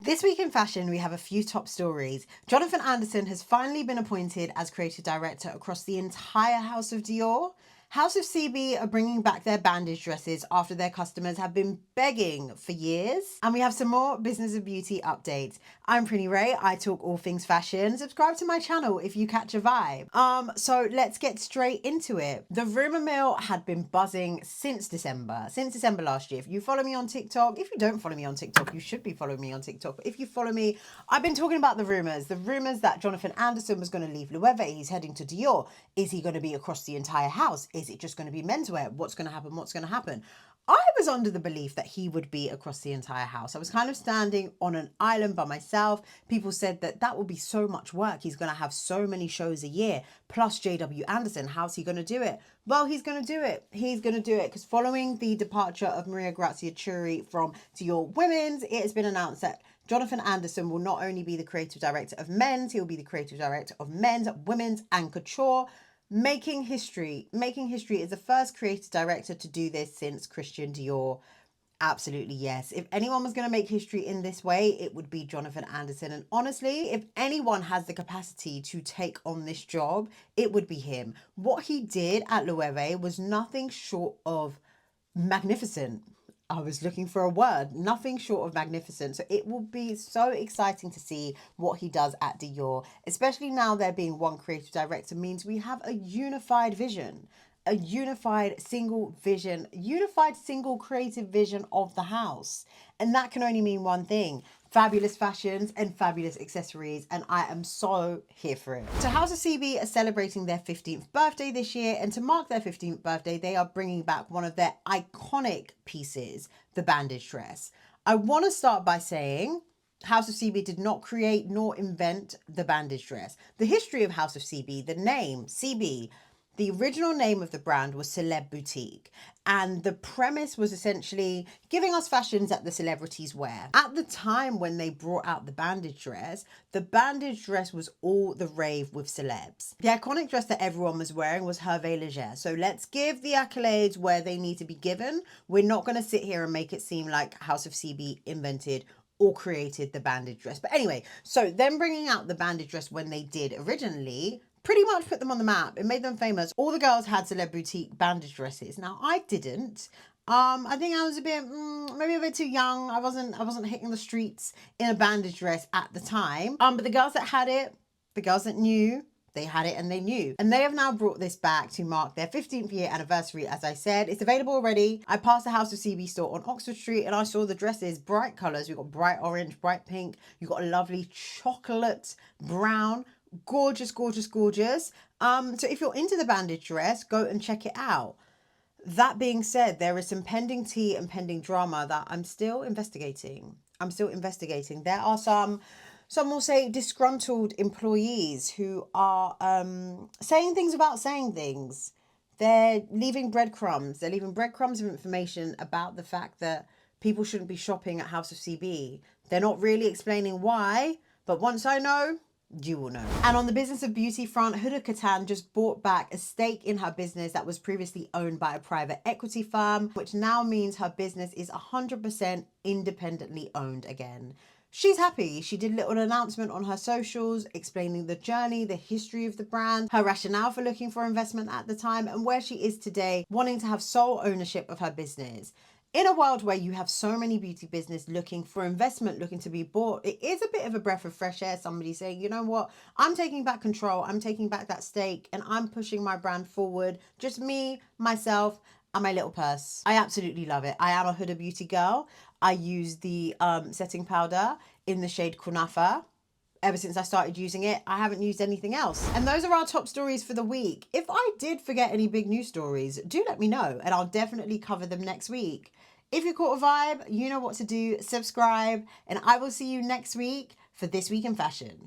This week in fashion, we have a few top stories. Jonathan Anderson has finally been appointed as creative director across the entire House of Dior. House of CB are bringing back their bandage dresses after their customers have been begging for years. And we have some more business and beauty updates. I'm Prinny. I talk all things fashion. Subscribe to my channel if you catch a vibe. So let's get straight into it. The rumor mill had been buzzing since December last year. If you follow me on TikTok, if you don't follow me on TikTok, you should be following me on TikTok. But if you follow me, I've been talking about the rumors that Jonathan Anderson was going to leave Loewe. He's heading to Dior. Is he going to be across the entire house? Is it just going to be menswear? What's going to happen? What's going to happen? I was under the belief that he would be across the entire house. I was kind of standing on an island by myself. People said that would be so much work. He's going to have so many shows a year, plus JW Anderson. How's he going to do it? Well, he's going to do it. He's going to do it because following the departure of Maria Grazia Chiuri from Dior Women's, it has been announced that Jonathan Anderson will not only be the creative director of men's, he'll be the creative director of men's, women's and couture. Making history is the first creative director to do this since Christian Dior. Absolutely, yes. If anyone was going to make history in this way, it would be Jonathan Anderson. And honestly, if anyone has the capacity to take on this job, it would be him. What he did at Loewe was nothing short of magnificent. I was looking for a word, nothing short of magnificent. So it will be so exciting to see what he does at Dior, especially now there being one creative director means we have a unified vision, a unified single vision, unified single creative vision of the house. And that can only mean one thing: fabulous fashions and fabulous accessories, and I am so here for it. So House of CB are celebrating their 15th birthday this year, and to mark their 15th birthday, they are bringing back one of their iconic pieces, the bandage dress. I want to start by saying House of CB did not create nor invent the bandage dress. The history of House of CB, the name CB, the original name of the brand was Celeb Boutique, and the premise was essentially giving us fashions that the celebrities wear. At the time when they brought out the bandage dress was all the rave with celebs. The iconic dress that everyone was wearing was Hervé Leger. So let's give the accolades where they need to be given. We're not going to sit here and make it seem like House of CB invented or created the bandage dress. But anyway, so them bringing out the bandage dress when they did originally pretty much put them on the map. It made them famous. All the girls had Celeb Boutique bandage dresses. Now I didn't. I think I was a bit, maybe a bit too young. I wasn't hitting the streets in a bandage dress at the time. But the girls that had it, the girls that knew, they had it and they knew. And they have now brought this back to mark their 15th year anniversary. As I said, it's available already. I passed the House of CB store on Oxford Street and I saw the dresses, bright colours. We've got bright orange, bright pink. You've got a lovely chocolate brown. Gorgeous, gorgeous, gorgeous. So if you're into the bandage dress, go and check it out. That being said, there is some pending tea and pending drama that I'm still investigating. There are some will say disgruntled employees who are saying things without saying things. They're leaving breadcrumbs. They're leaving breadcrumbs of information about the fact that people shouldn't be shopping at House of CB. They're not really explaining why, but once I know, you will know. And on the business of beauty front, Huda just bought back a stake in her business that was previously owned by a private equity firm, which now means her business is 100% independently owned again. She's happy. She did a little announcement on her socials explaining the journey, the history of the brand, her rationale for looking for investment at the time, and where she is today, wanting to have sole ownership of her business. In a world where you have so many beauty business looking for investment, looking to be bought, it is a bit of a breath of fresh air. Somebody saying, you know what, I'm taking back control. I'm taking back that stake and I'm pushing my brand forward. Just me, myself, and my little purse. I absolutely love it. I am a Huda Beauty girl. I use the setting powder in the shade Kunafa. Ever since I started using it, I haven't used anything else. And those are our top stories for the week. If I did forget any big news stories, do let me know and I'll definitely cover them next week. If you caught a vibe, you know what to do. Subscribe and I will see you next week for This Week in Fashion.